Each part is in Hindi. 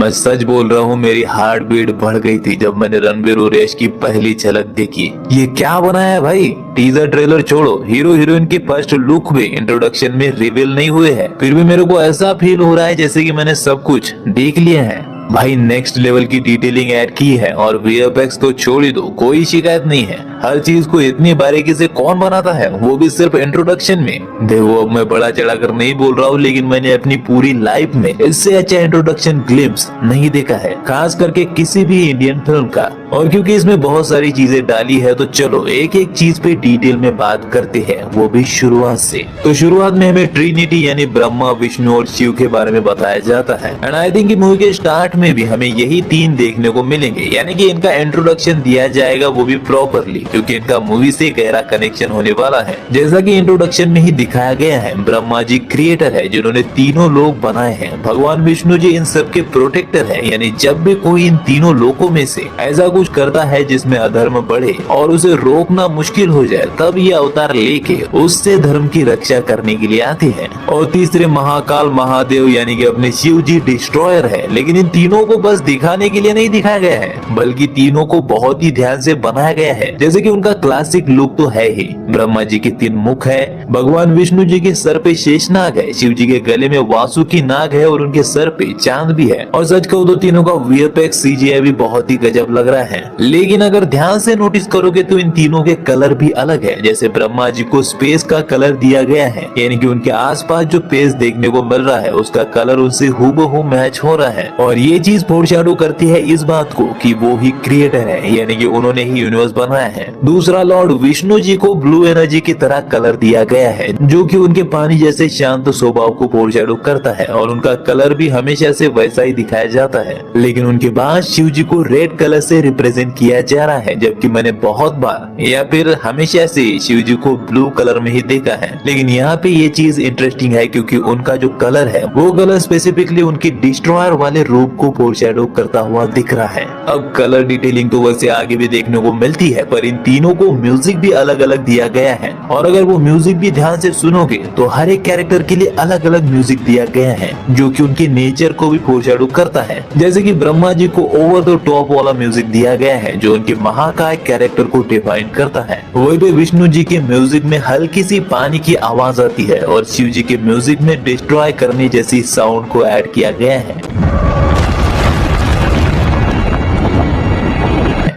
मैं सच बोल रहा हूँ, मेरी हार्ट बीट बढ़ गई थी जब मैंने रणबीर और यश की पहली झलक देखी। ये क्या बनाया है भाई। टीजर ट्रेलर छोड़ो, हीरो हीरोइन की फर्स्ट लुक भी इंट्रोडक्शन में रिवील नहीं हुए हैं, फिर भी मेरे को ऐसा फील हो रहा है जैसे कि मैंने सब कुछ देख लिया है। भाई नेक्स्ट लेवल की डिटेलिंग ऐड की है और वीएफएक्स तो छोड़ ही दो, कोई शिकायत नहीं है। हर चीज को इतनी बारीकी से कौन बनाता है, वो भी सिर्फ इंट्रोडक्शन में। देखो अब मैं बड़ा चढ़ाकर नहीं बोल रहा हूँ, लेकिन मैंने अपनी पूरी लाइफ में इससे अच्छा इंट्रोडक्शन ग्लिम्स नहीं देखा है, खास करके किसी भी इंडियन फिल्म का। और क्योंकि इसमें बहुत सारी चीजें डाली है, तो चलो एक एक चीज पे डिटेल में बात करते हैं, वो भी शुरुआत से। तो शुरुआत में हमें ट्रिनिटी यानी ब्रह्मा, विष्णु और शिव के बारे में बताया जाता है। एंड आई थिंक मूवी के स्टार्ट में भी हमें यही तीन देखने को मिलेंगे, यानी कि इनका इंट्रोडक्शन दिया जाएगा, वो भी प्रॉपरली, क्योंकि इनका मूवी से गहरा कनेक्शन होने वाला है। जैसा कि इंट्रोडक्शन में ही दिखाया गया है, ब्रह्मा जी क्रिएटर है जिन्होंने तीनों लोक बनाए हैं। भगवान विष्णु जी इन सब के प्रोटेक्टर है, यानी जब भी कोई इन तीनों लोकों में से ऐसा कुछ करता है जिसमें अधर्म बढ़े और उसे रोकना मुश्किल हो जाए, तब ये अवतार लेके उससे धर्म की रक्षा करने के लिए आते हैं। और तीसरे महाकाल महादेव यानी कि अपने शिव जी डिस्ट्रॉयर है, लेकिन इन तीनों को बस दिखाने के लिए नहीं दिखाया गया है, बल्कि तीनों को बहुत ही ध्यान से बनाया गया है। जैसे कि उनका क्लासिक लुक तो है ही। ब्रह्मा जी के 3 मुख है, भगवान विष्णु जी के सर पे शेषनाग है, शिव जी के गले में वासुकी नाग है और उनके सर पे चांद भी है। और सच कहूं तो तीनों का वीएफएक्स सीजीआई भी बहुत ही गजब लग रहा है। लेकिन अगर ध्यान से नोटिस करोगे तो इन तीनों के कलर भी अलग है। जैसे ब्रह्मा जी को स्पेस का कलर दिया गया है, यानी कि उनके आसपास जो पेस देखने को मिल रहा है उसका कलर उनसे हूबहू मैच हो रहा है। और ये चीज फोरशैडो करती है इस बात को कि वो ही क्रिएटर है, यानी कि उन्होंने ही यूनिवर्स बनाया है। दूसरा लॉर्ड विष्णु जी को ब्लू एनर्जी की तरह कलर दिया गया है, जो कि उनके पानी जैसे शांत स्वभाव को फोरशैडो करता है, और उनका कलर भी हमेशा से वैसा ही दिखाया जाता है। लेकिन उनके बाद शिव जी को रेड कलर से रिप्रेजेंट किया जा रहा है, जबकि मैंने बहुत बार या फिर हमेशा से शिव जी को ब्लू कलर में ही देखा है। लेकिन यहाँ पे ये चीज इंटरेस्टिंग है क्योंकि उनका जो कलर है वो कलर स्पेसिफिकली उनकी डिस्ट्रॉयर वाले रूप को फोरशैडो करता हुआ दिख रहा है। अब कलर डिटेलिंग तो वैसे आगे भी देखने को मिलती है, पर इन तीनों को म्यूजिक भी अलग अलग दिया गया है। और अगर वो म्यूजिक भी ध्यान से सुनोगे तो हर एक कैरेक्टर के लिए अलग अलग म्यूजिक दिया गया है, जो कि उनके नेचर को भी फोरशैडो करता है। जैसे कि ब्रह्मा जी को ओवर द टॉप वाला म्यूजिक दिया गया है, जो उनके महाकाय कैरेक्टर को डिफाइन करता है। वही पे विष्णु जी के म्यूजिक में हल्की सी पानी की आवाज आती है, और शिव जी के म्यूजिक में डिस्ट्रॉय करने जैसी साउंड को ऐड किया गया है।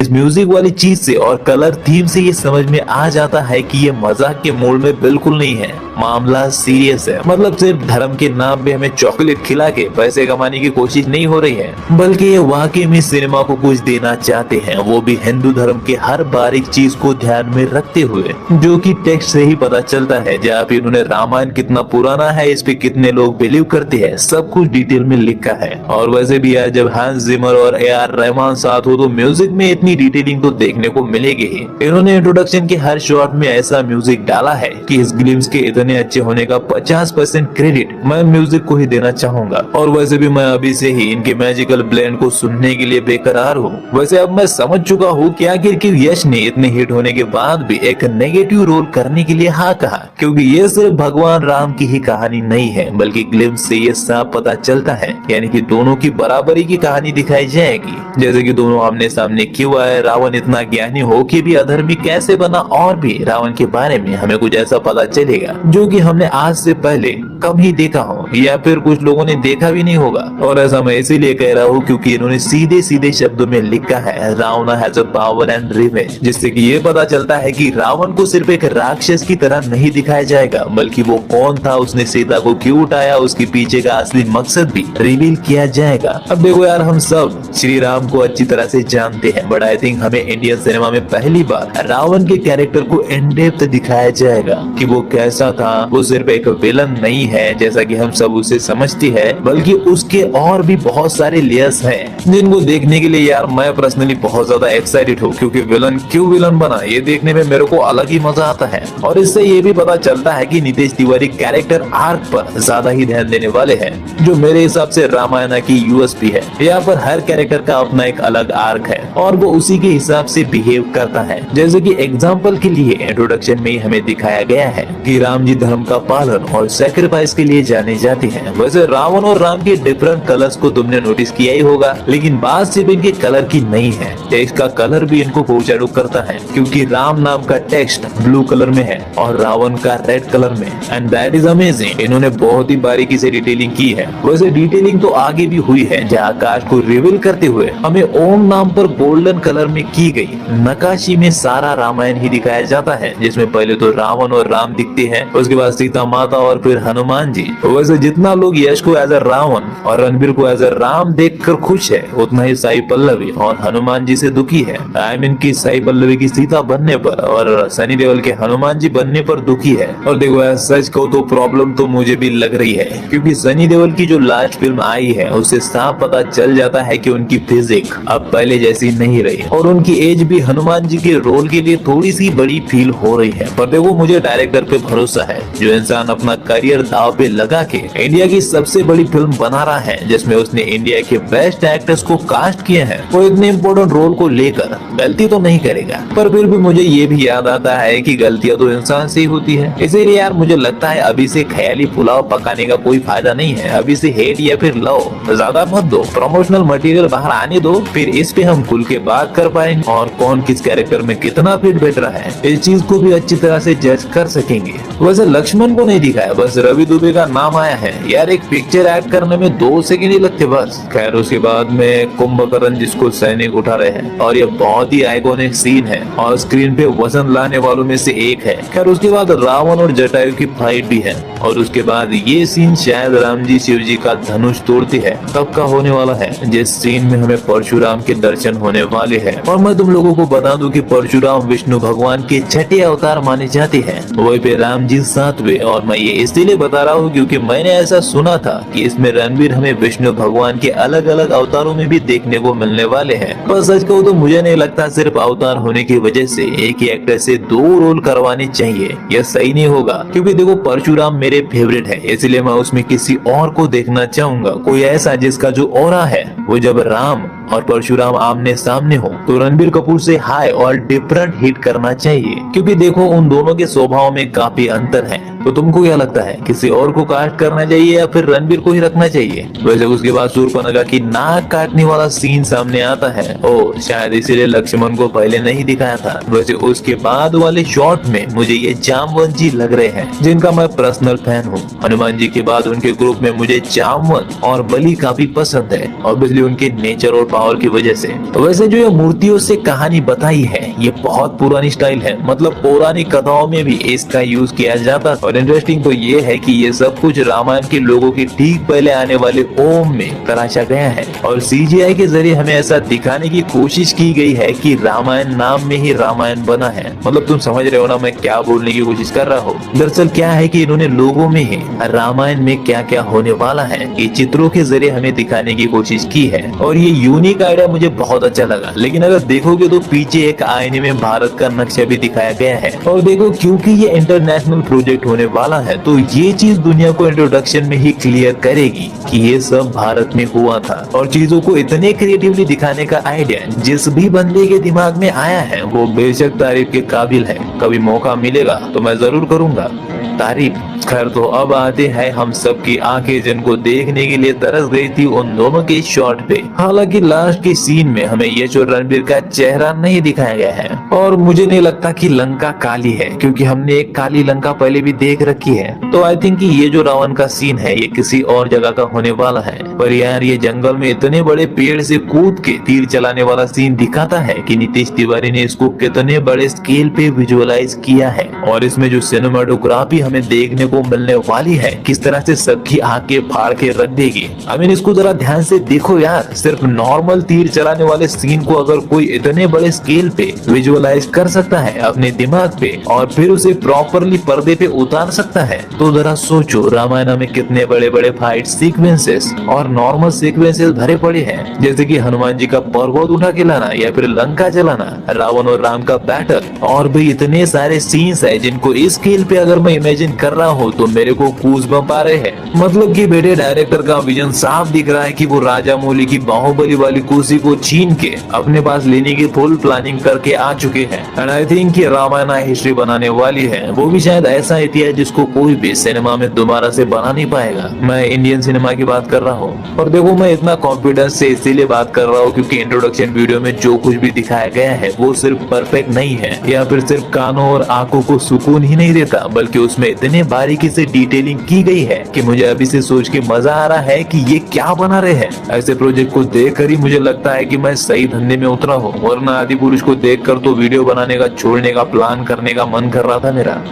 इस म्यूजिक वाली चीज से और कलर थीम से ये समझ में आ जाता है कि ये मजाक के मूड में बिल्कुल नहीं है, मामला सीरियस है। मतलब सिर्फ धर्म के नाम पे हमें चॉकलेट खिला के पैसे कमाने की कोशिश नहीं हो रही है, बल्कि ये वाकई में सिनेमा को कुछ देना चाहते हैं, वो भी हिंदू धर्म के हर बारीक चीज को ध्यान में रखते हुए, जो कि टेक्स्ट से ही पता चलता है। जहाँ पे इन्होंने रामायण कितना पुराना है, इस पे कितने लोग बिलीव करते हैं, सब कुछ डिटेल में लिखा है। और वैसे भी यार जब हांस जिमर और AR रहमान साथ हो तो म्यूजिक में इतनी डिटेलिंग तो देखने को मिलेगी ही। इन्होंने इंट्रोडक्शन के हर शॉट में ऐसा म्यूजिक डाला है कि इस ग्लिम्स के इतने अच्छे होने का 50% क्रेडिट मैं म्यूजिक को ही देना चाहूंगा। और वैसे भी मैं अभी से ही इनके मैजिकल ब्लेंड को सुनने के लिए बेकरार हूँ। वैसे अब मैं समझ चुका हूँ कि आखिर क्यों यश ने इतने हिट होने के बाद भी एक नेगेटिव रोल करने के लिए हाँ कहा, क्योंकि ये सिर्फ भगवान राम की ही कहानी नहीं है, बल्कि ग्लिम्स से ये साफ पता चलता है, यानी कि दोनों की बराबरी की कहानी दिखाई जाएगी। जैसे कि दोनों आमने सामने क्यों आए, रावण इतना ज्ञानी हो के भी अधर्मी कैसे बना, और भी रावण के बारे में हमें कुछ ऐसा पता चलेगा जो कि हमने आज से पहले कम ही देखा हो, या फिर कुछ लोगों ने देखा भी नहीं होगा। और ऐसा मैं इसीलिए कह रहा हूँ क्योंकि इन्होंने सीधे सीधे शब्दों में लिखा है Ravan has a power and revenge, जिससे कि ये पता चलता है कि रावण को सिर्फ एक राक्षस की तरह नहीं दिखाया जाएगा, बल्कि वो कौन था, उसने सीता को क्यों उठाया, उसके पीछे का असली मकसद भी रिवील किया जाएगा। अब देखो यार, हम सब श्री राम को अच्छी तरह से जानते हैं, बट आई थिंक हमें इंडियन सिनेमा में पहली बार रावण के कैरेक्टर को इन डेप्थ दिखाया जाएगा कि वो कैसा था। वो सिर्फ एक विलन नहीं है जैसा कि हम सब उसे समझते हैं, बल्कि उसके और भी बहुत सारे लेयर्स हैं जिनको देखने के लिए यार मैं पर्सनली बहुत ज्यादा एक्साइटेड हूँ, क्योंकि विलन क्यों विलन बना ये देखने में मेरे को अलग ही मजा आता है। और इससे ये भी पता चलता है कि नितेश तिवारी कैरेक्टर आर्क पर ज्यादा ही ध्यान देने वाले हैं, जो मेरे हिसाब से रामायण की यूएसपी है। यहाँ पर हर कैरेक्टर का अपना एक अलग आर्क है और वो उसी के हिसाब से बिहेव करता है। जैसे कि एग्जाम्पल के लिए इंट्रोडक्शन में ही हमें दिखाया गया है कि राम जी धर्म का पालन और सैक्रिफाइस के लिए जाने जाते हैं। वैसे रावण और राम के डिफरेंट कलर्स को तुमने नोटिस किया ही होगा, लेकिन बात सिर्फ इनके कलर की नहीं है, टेक्स्ट का कलर भी इनको फोरशैडो करता है, क्योंकि राम नाम का टेक्स्ट ब्लू कलर में है और रावण का रेड कलर में। And that is amazing. इन्होंने बहुत ही बारीकी से डिटेलिंग की है। वैसे डिटेलिंग तो आगे भी हुई है, जहाँ आकाश को रिवील करते हुए हमें ओम नाम पर गोल्डन कलर में की गई नक्काशी में सारा रामायण ही दिखाया जाता है, जिसमें पहले तो रावण और राम दिखते हैं, उसके बाद सीता माता और फिर हनुमान जी। वैसे जितना लोग यश को एज अ रावण और रणबीर को एज अ राम देखकर खुश है, उतना ही साई पल्लवी और हनुमान जी से दुखी है। आई मीन की साई पल्लवी की सीता बनने पर और सनी देओल के हनुमान जी बनने पर दुखी है। और देखो सच को तो प्रॉब्लम तो मुझे भी लग रही है, क्योंकि सनी देओल की जो लास्ट फिल्म आई है उससे साफ पता चल जाता है कि उनकी फिजिक अब पहले जैसी नहीं रही और उनकी एज भी हनुमान जी के रोल के लिए थोड़ी सी बड़ी फील हो रही है। पर देखो मुझे डायरेक्टर पे भरोसा है, जो इंसान अपना करियर दाव पे लगा के इंडिया की सबसे बड़ी फिल्म बना रहा है, जिसमें उसने इंडिया के बेस्ट एक्टर्स को कास्ट किए हैं, वो इतने इम्पोर्टेंट रोल को लेकर गलती तो नहीं करेगा। पर फिर भी मुझे ये भी याद आता है कि गलतियां तो इंसान से ही होती है। इसीलिए यार मुझे लगता है अभी से ख्याली पुलाव पकाने का कोई फायदा नहीं है। अभी से हेट या फिर लव ज्यादा मत दो, प्रमोशनल मटेरियल बाहर आने दो, फिर इस पे हम खुल के बात कर पाएंगे और कौन किस कैरेक्टर में कितना फिट बैठ रहा है इस चीज को भी अच्छी तरह से जज कर सकेंगे। वैसे लक्ष्मण को नहीं दिखाया, बस रवि दुबे का नाम आया है। यार एक पिक्चर एक्ट करने में 2 सेकंड ही लगते बस। खैर उसके बाद में कुंभकर्ण जिसको सैनिक उठा रहे हैं और ये बहुत ही आइकॉनिक सीन है और स्क्रीन पे वजन लाने वालों में से एक है। खैर उसके बाद रावण और जटायु की फाइट भी है और उसके बाद ये सीन शायद राम जी शिव जी का धनुष तोड़ते हैं तब का होने वाला है, जिस सीन में हमें परशुराम के दर्शन होने वाले हैं। और मैं तुम लोगों को बता दूं कि परशुराम विष्णु भगवान के छठे अवतार माने जाते हैं, वही पे राम जी 7वें। और मैं ये इसलिए बता रहा हूँ क्योंकि मैंने ऐसा सुना था कि इसमें रणबीर हमें विष्णु भगवान के अलग अलग अवतारों में भी देखने को मिलने वाले हैं। पर सच कहूँ तो मुझे नहीं लगता सिर्फ अवतार होने की वजह से एक ही एक्टर से 2 रोल करवाने चाहिए, यह सही नहीं होगा। क्योंकि देखो परशुराम मेरे फेवरेट है, इसलिए मैं उसमें किसी और को देखना चाहूंगा, कोई ऐसा जिसका जो ऑरा है वो जब राम और परशुराम आमने सामने हो तो रणबीर कपूर से हाई और डिफरेंट हिट करना चाहिए। क्योंकि देखो उन दोनों के स्वभाव में काफी अंतर है। तो तुमको क्या लगता है, किसी और को कास्ट करना चाहिए या फिर रणबीर को ही रखना चाहिए? वैसे उसके बाद शूर्पणखा की नाक काटने वाला सीन सामने आता है, ओ शायद इसीलिए लक्ष्मण को पहले नहीं दिखाया था। वैसे उसके बाद वाले शॉट में मुझे ये जामवंत जी लग रहे हैं, जिनका मैं पर्सनल फैन हूँ। हनुमान जी के बाद उनके ग्रुप में मुझे जामवंत और बलि काफी पसंद है, ऑब्वियसली उनके नेचर और पावर की वजह से। वैसे जो ये मूर्तियों से कहानी बताई है ये बहुत पुरानी स्टाइल है, मतलब पौराणिक कथाओं में भी इसका यूज किया जाता। और इंटरेस्टिंग तो ये है कि ये सब कुछ रामायण के लोगों के ठीक पहले आने वाले ओम में तराशा गया है और सीजीआई के जरिए हमें ऐसा दिखाने की कोशिश की गई है कि रामायण नाम में ही रामायण बना है। मतलब तुम समझ रहे हो ना मैं क्या बोलने की कोशिश कर रहा हूँ। दरअसल क्या है कि इन्होंने लोगों में ही रामायण में क्या क्या होने वाला है ये चित्रों के जरिए हमें दिखाने की कोशिश की है और ये यूनिक आइडिया मुझे बहुत अच्छा लगा। लेकिन अगर देखोगे तो पीछे एक आईने में भारत का नक्शा भी दिखाया गया है। और देखो क्योंकि ये इंटरनेशनल प्रोजेक्ट होने वाला है तो ये चीज दुनिया को इंट्रोडक्शन में ही क्लियर करेगी कि ये सब भारत में हुआ था। और चीजों को इतने क्रिएटिवली दिखाने का आइडिया जिस भी बंदे के दिमाग में आया है वो बेशक तारीफ के काबिल है। कभी मौका मिलेगा तो मैं जरूर करूंगा तारीफ। खैर तो अब आते हैं हम सबकी आंखें जिनको देखने के लिए तरस गई थी उन दोनों के शॉट पे। हालांकि लास्ट के सीन में हमें यश और रणबीर का चेहरा नहीं दिखाया गया है और मुझे नहीं लगता कि लंका काली है, क्योंकि हमने एक काली लंका पहले भी देख रखी है। तो आई थिंक ये जो रावण का सीन है ये किसी और जगह का होने वाला है। पर यार ये जंगल में इतने बड़े पेड़ से कूद के तीर चलाने वाला सीन दिखाता है कि नीतीश तिवारी ने इसको कितने बड़े स्केल पे विजुअलाइज किया है। और इसमें जो सिनेमाटोग्राफी हमें देखने को मिलने वाली है किस तरह से सबकी आंखें फाड़ के रख देगी। आई मीन इसको जरा ध्यान से देखो यार, सिर्फ नॉर्मल तीर चलाने वाले सीन को अगर कोई इतने बड़े स्केल पे विजुअलाइज कर सकता है अपने दिमाग पे और फिर उसे प्रॉपरली पर्दे पे उतार सकता है तो जरा सोचो रामायण में कितने बड़े बड़े फाइट सीक्वेंसेस और नॉर्मल सीक्वेंसेस भरे पड़े हैं, जैसे कि हनुमान जी का पर्वत उठा के लाना या फिर लंका जलाना, रावण और राम का बैटल और भी इतने सारे सीन्स है जिनको इस स्केल पे अगर मैं इमेजिन कर रहा हो तो मेरे को कूज बम्प आ रहे हैं। मतलब कि बेटे डायरेक्टर का विजन साफ दिख रहा है कि वो राजा मौली की बाहुबली वाली कुर्सी को छीन के अपने पास लेने की फुल प्लानिंग करके आ चुके हैं। एंड आई थिंक कि रामायण हिस्ट्री बनाने वाली है, वो भी शायद ऐसा इतिहास जिसको कोई भी सिनेमा में दोबारा से बना नहीं पाएगा। मैं इंडियन सिनेमा की बात कर रहा हूँ। और देखो मैं इतना कॉन्फिडेंस से इसीलिए बात कर रहा हूँ क्योंकि इंट्रोडक्शन वीडियो में जो कुछ भी दिखाया गया है वो सिर्फ परफेक्ट नहीं है या फिर सिर्फ कानों और आंखों को सुकून ही नहीं देता, बल्कि उसमें इतने बारीकी से डिटेलिंग की गई है कि मुझे अभी से सोच के मजा आ रहा है कि ये क्या बना रहे हैं। ऐसे प्रोजेक्ट को देखकर ही मुझे लगता है कि मैं सही धंधे में उतरा हूँ, वरना आदि पुरुष को देखकर तो वीडियो बनाने का छोड़ने का प्लान करने का मन कर रहा था मेरा।